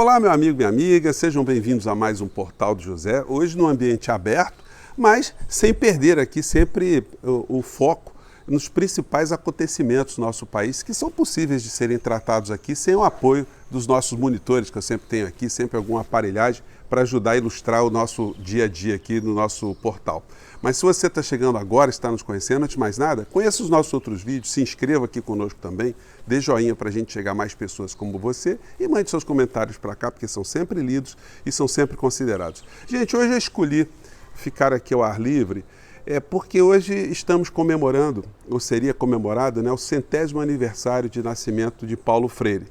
Olá, meu amigo, minha amiga, sejam bem-vindos a mais um Portal do José, hoje num ambiente aberto, mas sem perder aqui sempre o foco nos principais acontecimentos do nosso país, que são possíveis de serem tratados aqui sem o apoio dos nossos monitores, que eu sempre tenho aqui, sempre alguma aparelhagem para ajudar a ilustrar o nosso dia a dia aqui no nosso portal. Mas se você está chegando agora, está nos conhecendo, antes de mais nada, conheça os nossos outros vídeos, se inscreva aqui conosco também, dê joinha para a gente chegar a mais pessoas como você e mande seus comentários para cá, porque são sempre lidos e são sempre considerados. Gente, hoje eu escolhi ficar aqui ao ar livre, porque hoje estamos comemorando, ou seria comemorado, o 100º aniversário de nascimento de Paulo Freire.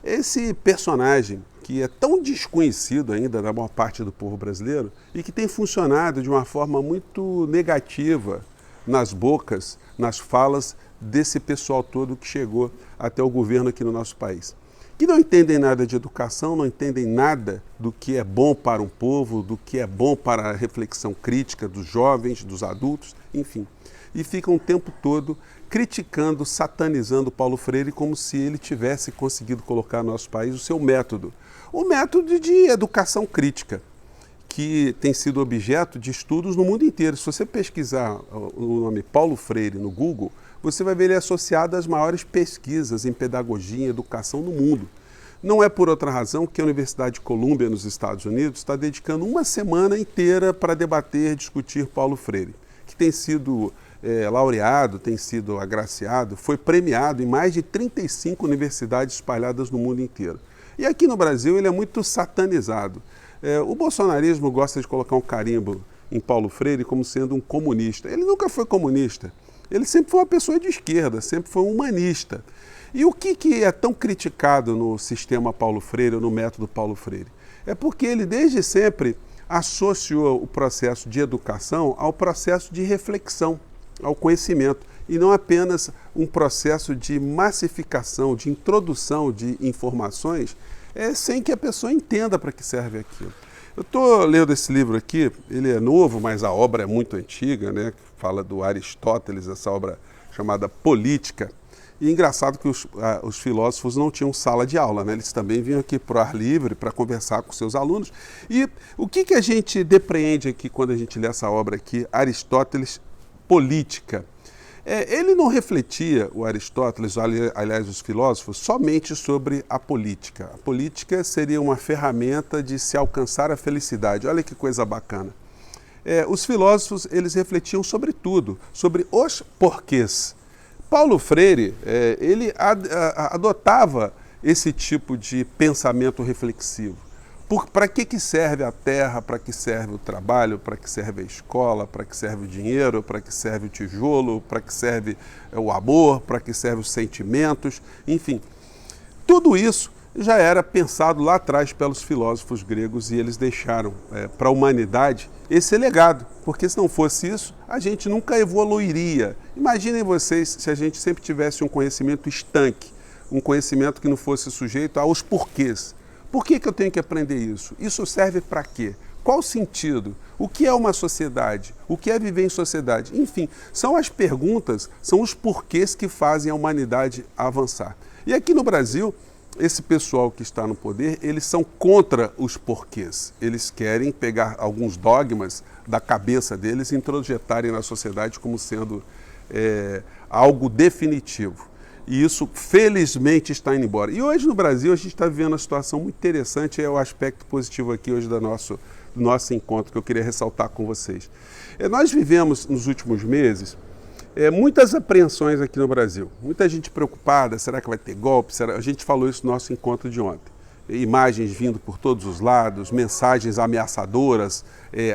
Esse personagem que é tão desconhecido ainda da maior parte do povo brasileiro e que tem funcionado de uma forma muito negativa nas bocas, nas falas desse pessoal todo que chegou até o governo aqui no nosso país. Que não entendem nada de educação, não entendem nada do que é bom para um povo, do que é bom para a reflexão crítica dos jovens, dos adultos, enfim. E ficam o tempo todo criticando, satanizando Paulo Freire como se ele tivesse conseguido colocar no nosso país o seu método. O método de educação crítica, que tem sido objeto de estudos no mundo inteiro. Se você pesquisar o nome Paulo Freire no Google, você vai ver ele associado às maiores pesquisas em pedagogia e educação no mundo. Não é por outra razão que a Universidade de Colômbia, nos Estados Unidos, está dedicando uma semana inteira para debater e discutir Paulo Freire, que tem sido laureado, tem sido agraciado, foi premiado em mais de 35 universidades espalhadas no mundo inteiro. E aqui no Brasil ele é muito satanizado. O bolsonarismo gosta de colocar um carimbo em Paulo Freire como sendo um comunista. Ele nunca foi comunista. Ele sempre foi uma pessoa de esquerda, sempre foi um humanista. E o que é tão criticado no sistema Paulo Freire, ou no método Paulo Freire? É porque ele desde sempre associou o processo de educação ao processo de reflexão, ao conhecimento, e não apenas um processo de massificação, de introdução de informações, sem que a pessoa entenda para que serve aquilo. Eu estou lendo esse livro aqui, ele é novo, mas a obra é muito antiga, fala do Aristóteles, essa obra chamada Política. E engraçado que os filósofos não tinham sala de aula, eles também vinham aqui para o ar livre para conversar com seus alunos. E o que a gente depreende aqui quando a gente lê essa obra aqui, Aristóteles, Política? Ele não refletia, o Aristóteles, aliás, os filósofos, somente sobre a política. A política seria uma ferramenta de se alcançar a felicidade. Olha que coisa bacana. Os filósofos, eles refletiam sobre tudo, sobre os porquês. Paulo Freire, ele adotava esse tipo de pensamento reflexivo. Para que serve a terra, para que serve o trabalho, para que serve a escola, para que serve o dinheiro, para que serve o tijolo, para que serve o amor, para que serve os sentimentos, enfim. Tudo isso já era pensado lá atrás pelos filósofos gregos e eles deixaram para a humanidade esse legado, porque se não fosse isso, a gente nunca evoluiria. Imaginem vocês se a gente sempre tivesse um conhecimento estanque, um conhecimento que não fosse sujeito aos porquês. Por que eu tenho que aprender isso? Isso serve para quê? Qual o sentido? O que é uma sociedade? O que é viver em sociedade? Enfim, são as perguntas, são os porquês que fazem a humanidade avançar. E aqui no Brasil, esse pessoal que está no poder, eles são contra os porquês. Eles querem pegar alguns dogmas da cabeça deles e introjetarem na sociedade como sendo algo definitivo. E isso, felizmente, está indo embora. E hoje no Brasil a gente está vivendo uma situação muito interessante, é o aspecto positivo aqui hoje do nosso encontro, que eu queria ressaltar com vocês. Nós vivemos, nos últimos meses, muitas apreensões aqui no Brasil. Muita gente preocupada, será que vai ter golpe? A gente falou isso no nosso encontro de ontem. Imagens vindo por todos os lados, mensagens ameaçadoras,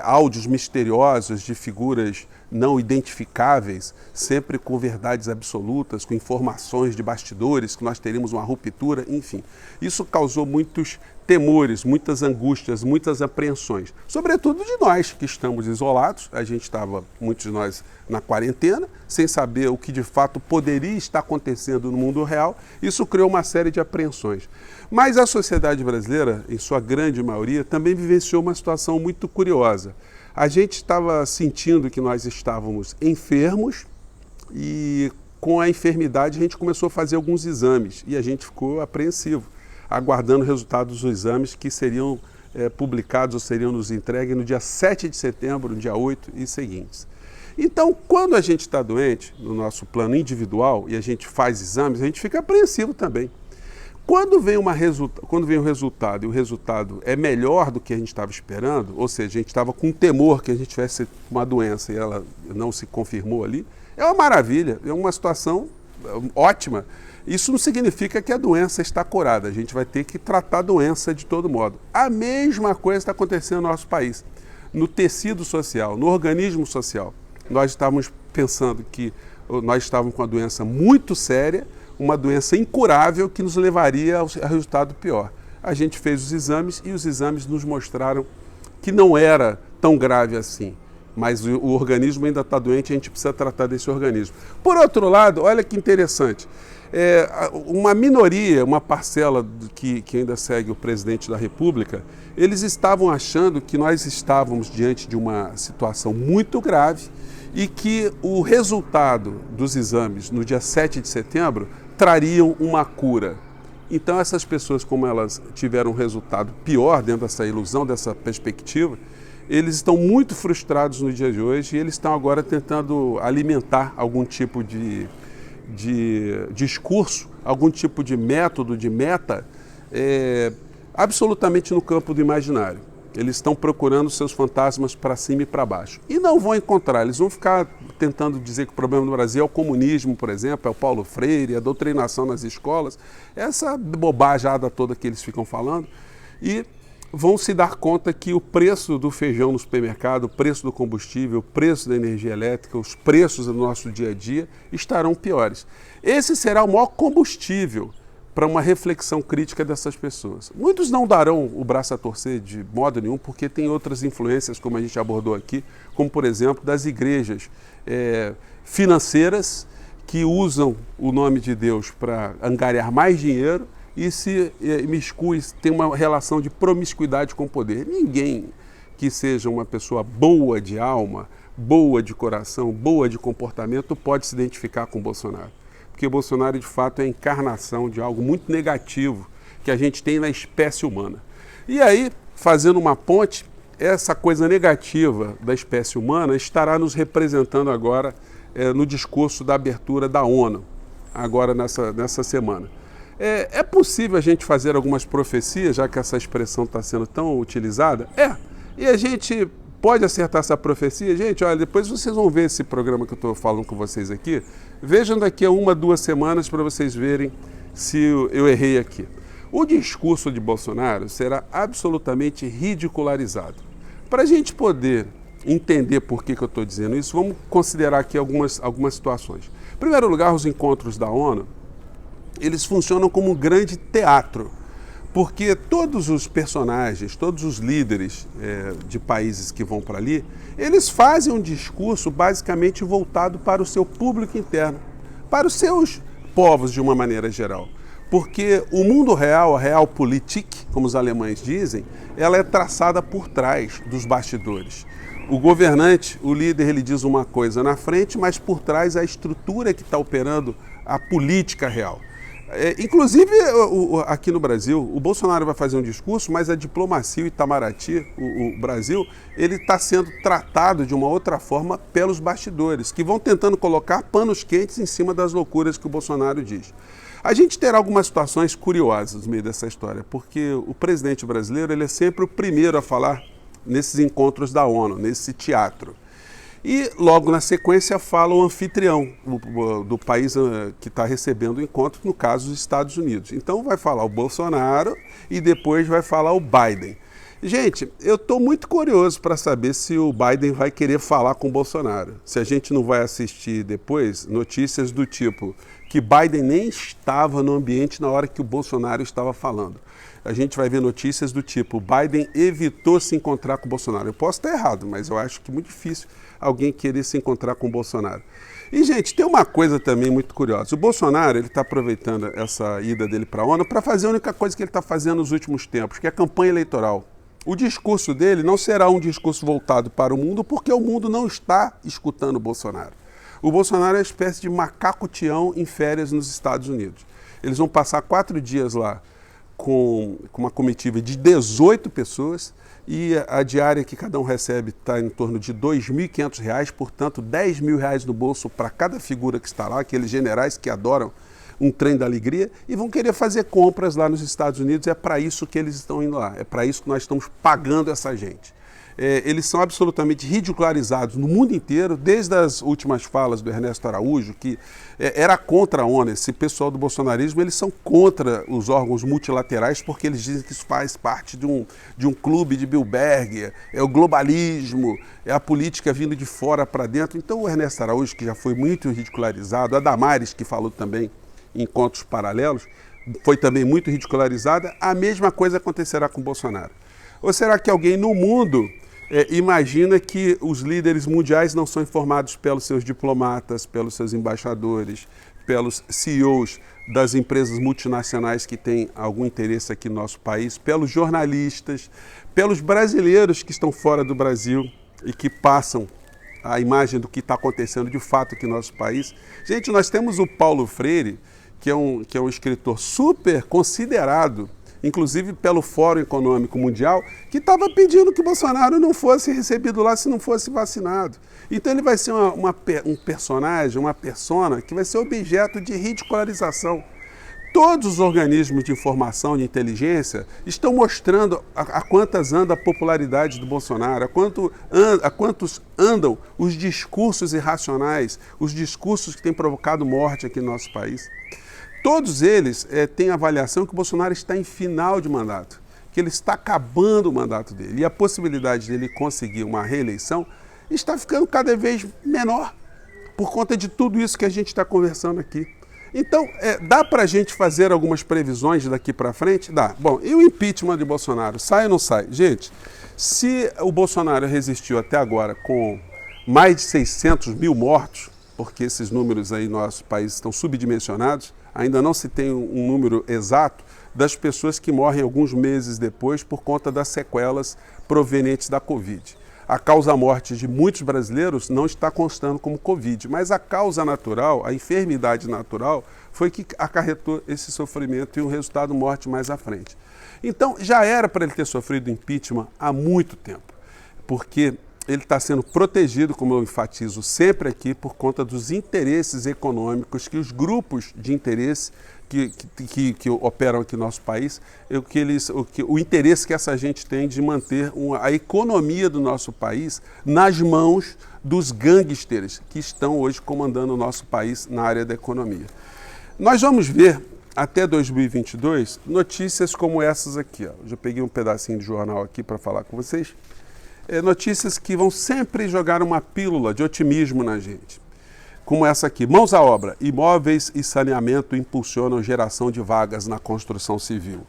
áudios misteriosos de figuras não identificáveis, sempre com verdades absolutas, com informações de bastidores, que nós teríamos uma ruptura, enfim. Isso causou muitos temores, muitas angústias, muitas apreensões. Sobretudo de nós que estamos isolados, a gente estava, muitos de nós, na quarentena, sem saber o que de fato poderia estar acontecendo no mundo real. Isso criou uma série de apreensões. Mas a sociedade brasileira, em sua grande maioria, também vivenciou uma situação muito curiosa. A gente estava sentindo que nós estávamos enfermos e com a enfermidade a gente começou a fazer alguns exames e a gente ficou apreensivo. aguardando o resultado dos exames que seriam publicados ou seriam nos entregues no dia 7 de setembro, no dia 8 e seguintes. Então, quando a gente está doente, no nosso plano individual, e a gente faz exames, a gente fica apreensivo também. Quando vem o resultado e o resultado é melhor do que a gente estava esperando, ou seja, a gente estava com temor que a gente tivesse uma doença e ela não se confirmou ali, é uma maravilha, é uma situação ótima. Isso não significa que a doença está curada, a gente vai ter que tratar a doença de todo modo. A mesma coisa está acontecendo no nosso país, no tecido social, no organismo social. Nós estávamos pensando que nós estávamos com uma doença muito séria, uma doença incurável que nos levaria a resultado pior. A gente fez os exames e os exames nos mostraram que não era tão grave assim, mas o organismo ainda está doente e a gente precisa tratar desse organismo. Por outro lado, olha que interessante, uma minoria, uma parcela que ainda segue o presidente da República, eles estavam achando que nós estávamos diante de uma situação muito grave e que o resultado dos exames no dia 7 de setembro trariam uma cura. Então essas pessoas, como elas tiveram um resultado pior dentro dessa ilusão, dessa perspectiva, eles estão muito frustrados no dia de hoje e eles estão agora tentando alimentar algum tipo de discurso, algum tipo de método, de meta, absolutamente no campo do imaginário. Eles estão procurando seus fantasmas para cima e para baixo. E não vão encontrar, eles vão ficar tentando dizer que o problema no Brasil é o comunismo, por exemplo, é o Paulo Freire, a doutrinação nas escolas, essa bobajada toda que eles ficam falando, e vão se dar conta que o preço do feijão no supermercado, o preço do combustível, o preço da energia elétrica, os preços do nosso dia a dia estarão piores. Esse será o maior combustível para uma reflexão crítica dessas pessoas. Muitos não darão o braço a torcer de modo nenhum, porque tem outras influências, como a gente abordou aqui, como por exemplo das igrejas financeiras que usam o nome de Deus para angariar mais dinheiro e se imiscuem, tem uma relação de promiscuidade com o poder. Ninguém que seja uma pessoa boa de alma, boa de coração, boa de comportamento pode se identificar com Bolsonaro. Porque o Bolsonaro, de fato, é a encarnação de algo muito negativo que a gente tem na espécie humana. E aí, fazendo uma ponte, essa coisa negativa da espécie humana estará nos representando agora no discurso da abertura da ONU, agora nessa semana. É possível a gente fazer algumas profecias, já que essa expressão está sendo tão utilizada? E a gente pode acertar essa profecia? Gente, olha, depois vocês vão ver esse programa que eu estou falando com vocês aqui. Vejam daqui a 1, 2 semanas para vocês verem se eu errei aqui. O discurso de Bolsonaro será absolutamente ridicularizado. Para a gente poder entender por que eu estou dizendo isso, vamos considerar aqui algumas situações. Em primeiro lugar, os encontros da ONU, eles funcionam como um grande teatro, porque todos os personagens, todos os líderes de países que vão para ali, eles fazem um discurso basicamente voltado para o seu público interno, para os seus povos de uma maneira geral. Porque o mundo real, a Realpolitik, como os alemães dizem, ela é traçada por trás dos bastidores. O governante, o líder, ele diz uma coisa na frente, mas por trás a estrutura que está operando a política real. Inclusive, aqui no Brasil, o Bolsonaro vai fazer um discurso, mas a diplomacia, o Itamaraty, o Brasil, ele está sendo tratado de uma outra forma pelos bastidores, que vão tentando colocar panos quentes em cima das loucuras que o Bolsonaro diz. A gente terá algumas situações curiosas no meio dessa história, porque o presidente brasileiro ele é sempre o primeiro a falar nesses encontros da ONU, nesse teatro. E logo na sequência fala o anfitrião do país que está recebendo o encontro, no caso os Estados Unidos. Então vai falar o Bolsonaro e depois vai falar o Biden. Gente, eu estou muito curioso para saber se o Biden vai querer falar com o Bolsonaro. Se a gente não vai assistir depois notícias do tipo que Biden nem estava no ambiente na hora que o Bolsonaro estava falando. A gente vai ver notícias do tipo, Biden evitou se encontrar com o Bolsonaro. Eu posso estar errado, mas eu acho que é muito difícil alguém querer se encontrar com o Bolsonaro. E, gente, tem uma coisa também muito curiosa. O Bolsonaro ele está aproveitando essa ida dele para a ONU para fazer a única coisa que ele está fazendo nos últimos tempos, que é a campanha eleitoral. O discurso dele não será um discurso voltado para o mundo, porque o mundo não está escutando o Bolsonaro. O Bolsonaro é uma espécie de macaco-tião em férias nos Estados Unidos. Eles vão passar 4 dias lá com uma comitiva de 18 pessoas e a diária que cada um recebe está em torno de R$ 2.500, portanto R$ 10.000 no bolso para cada figura que está lá, aqueles generais que adoram um trem da alegria e vão querer fazer compras lá nos Estados Unidos. É para isso que eles estão indo lá, é para isso que nós estamos pagando essa gente. Eles são absolutamente ridicularizados no mundo inteiro, desde as últimas falas do Ernesto Araújo, que era contra a ONU. Esse pessoal do bolsonarismo, eles são contra os órgãos multilaterais porque eles dizem que isso faz parte de um clube de Bilderberg, é o globalismo, é a política vindo de fora para dentro. Então o Ernesto Araújo, que já foi muito ridicularizado, a Damares, que falou também em encontros paralelos, foi também muito ridicularizada, a mesma coisa acontecerá com o Bolsonaro. Ou será que alguém no mundo imagina que os líderes mundiais não são informados pelos seus diplomatas, pelos seus embaixadores, pelos CEOs das empresas multinacionais que têm algum interesse aqui no nosso país, pelos jornalistas, pelos brasileiros que estão fora do Brasil e que passam a imagem do que está acontecendo de fato aqui no nosso país? Gente, nós temos o Paulo Freire, que é um escritor super considerado, inclusive pelo Fórum Econômico Mundial, que estava pedindo que Bolsonaro não fosse recebido lá se não fosse vacinado. Então ele vai ser um personagem, uma persona que vai ser objeto de ridicularização. Todos os organismos de informação, de inteligência, estão mostrando a quantas anda a popularidade do Bolsonaro, a quantos andam os discursos irracionais, os discursos que têm provocado morte aqui no nosso país. Todos eles têm a avaliação que o Bolsonaro está em final de mandato, que ele está acabando o mandato dele. E a possibilidade dele conseguir uma reeleição está ficando cada vez menor por conta de tudo isso que a gente está conversando aqui. Então, dá para a gente fazer algumas previsões daqui para frente? Dá. Bom, e o impeachment de Bolsonaro? Sai ou não sai? Gente, se o Bolsonaro resistiu até agora com mais de 600 mil mortos, porque esses números aí no nosso país estão subdimensionados, ainda não se tem um número exato das pessoas que morrem alguns meses depois por conta das sequelas provenientes da Covid. A causa-morte de muitos brasileiros não está constando como Covid, mas a causa natural, a enfermidade natural, foi que acarretou esse sofrimento e um resultado morte mais à frente. Então, já era para ele ter sofrido impeachment há muito tempo, porque ele está sendo protegido, como eu enfatizo sempre aqui, por conta dos interesses econômicos que os grupos de interesse que operam aqui no nosso país, o interesse que essa gente tem de manter a economia do nosso país nas mãos dos gangsters que estão hoje comandando o nosso país na área da economia. Nós vamos ver até 2022 notícias como essas aqui. Ó. Já peguei um pedacinho de jornal aqui para falar com vocês. Notícias que vão sempre jogar uma pílula de otimismo na gente. Como essa aqui, mãos à obra, imóveis e saneamento impulsionam geração de vagas na construção civil.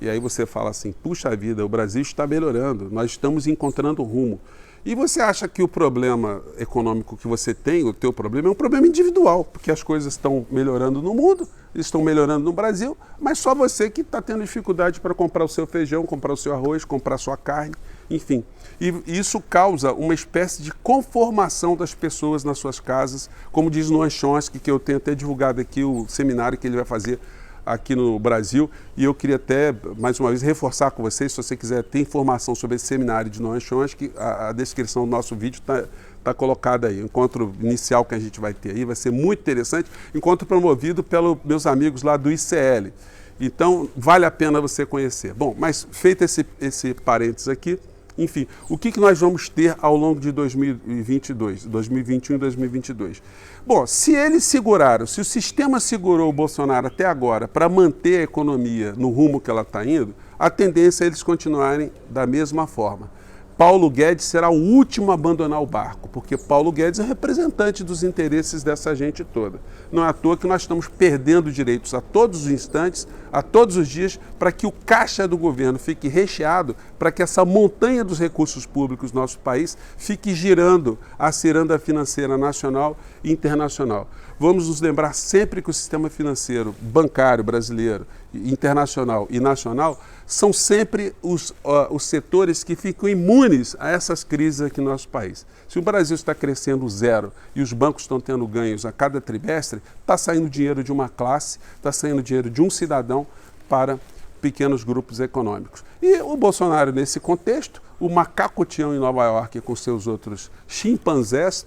E aí você fala assim, puxa vida, o Brasil está melhorando, nós estamos encontrando rumo. E você acha que o problema econômico que você tem, o teu problema, é um problema individual, porque as coisas estão melhorando no mundo, estão melhorando no Brasil, mas só você que está tendo dificuldade para comprar o seu feijão, comprar o seu arroz, comprar a sua carne, enfim. E isso causa uma espécie de conformação das pessoas nas suas casas, como diz Noam Chomsky, que eu tenho até divulgado aqui o seminário que ele vai fazer aqui no Brasil, e eu queria até, mais uma vez, reforçar com vocês, se você quiser ter informação sobre esse seminário de Noam Chomsky, a descrição do nosso vídeo está colocada aí. O encontro inicial que a gente vai ter aí vai ser muito interessante, encontro promovido pelos meus amigos lá do ICL. Então, vale a pena você conhecer. Bom, mas feito esse parênteses aqui, enfim, o que nós vamos ter ao longo de 2022, 2021 e 2022? Bom, se eles seguraram, se o sistema segurou o Bolsonaro até agora para manter a economia no rumo que ela está indo, a tendência é eles continuarem da mesma forma. Paulo Guedes será o último a abandonar o barco, porque Paulo Guedes é representante dos interesses dessa gente toda. Não é à toa que nós estamos perdendo direitos a todos os instantes, a todos os dias, para que o caixa do governo fique recheado, para que essa montanha dos recursos públicos do nosso país fique girando a ciranda financeira nacional e internacional. Vamos nos lembrar sempre que o sistema financeiro bancário brasileiro, internacional e nacional são sempre os setores que ficam imunes a essas crises aqui no nosso país. Se o Brasil está crescendo zero e os bancos estão tendo ganhos a cada trimestre, está saindo dinheiro de uma classe, está saindo dinheiro de um cidadão para pequenos grupos econômicos. E o Bolsonaro, nesse contexto, o macaco Tião em Nova York com seus outros chimpanzés,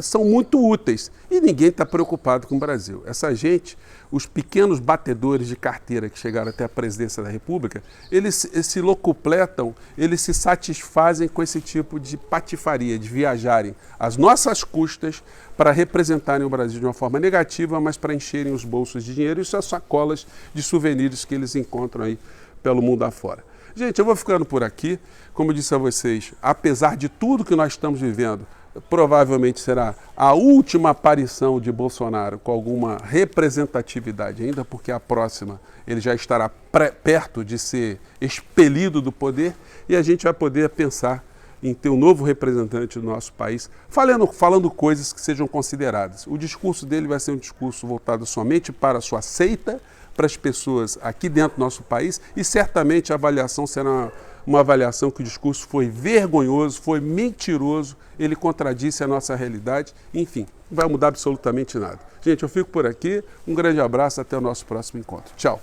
são muito úteis e ninguém está preocupado com o Brasil. Essa gente, os pequenos batedores de carteira que chegaram até a presidência da República, eles se locupletam, eles se satisfazem com esse tipo de patifaria, de viajarem às nossas custas para representarem o Brasil de uma forma negativa, mas para encherem os bolsos de dinheiro e suas sacolas de souvenirs que eles encontram aí pelo mundo afora. Gente, eu vou ficando por aqui. Como eu disse a vocês, apesar de tudo que nós estamos vivendo, provavelmente será a última aparição de Bolsonaro com alguma representatividade ainda, porque a próxima ele já estará perto de ser expelido do poder e a gente vai poder pensar em ter um novo representante do nosso país, falando coisas que sejam consideradas. O discurso dele vai ser um discurso voltado somente para a sua seita, para as pessoas aqui dentro do nosso país, e certamente a avaliação será uma avaliação que o discurso foi vergonhoso, foi mentiroso, ele contradisse a nossa realidade, enfim, não vai mudar absolutamente nada. Gente, eu fico por aqui, um grande abraço, até o nosso próximo encontro. Tchau!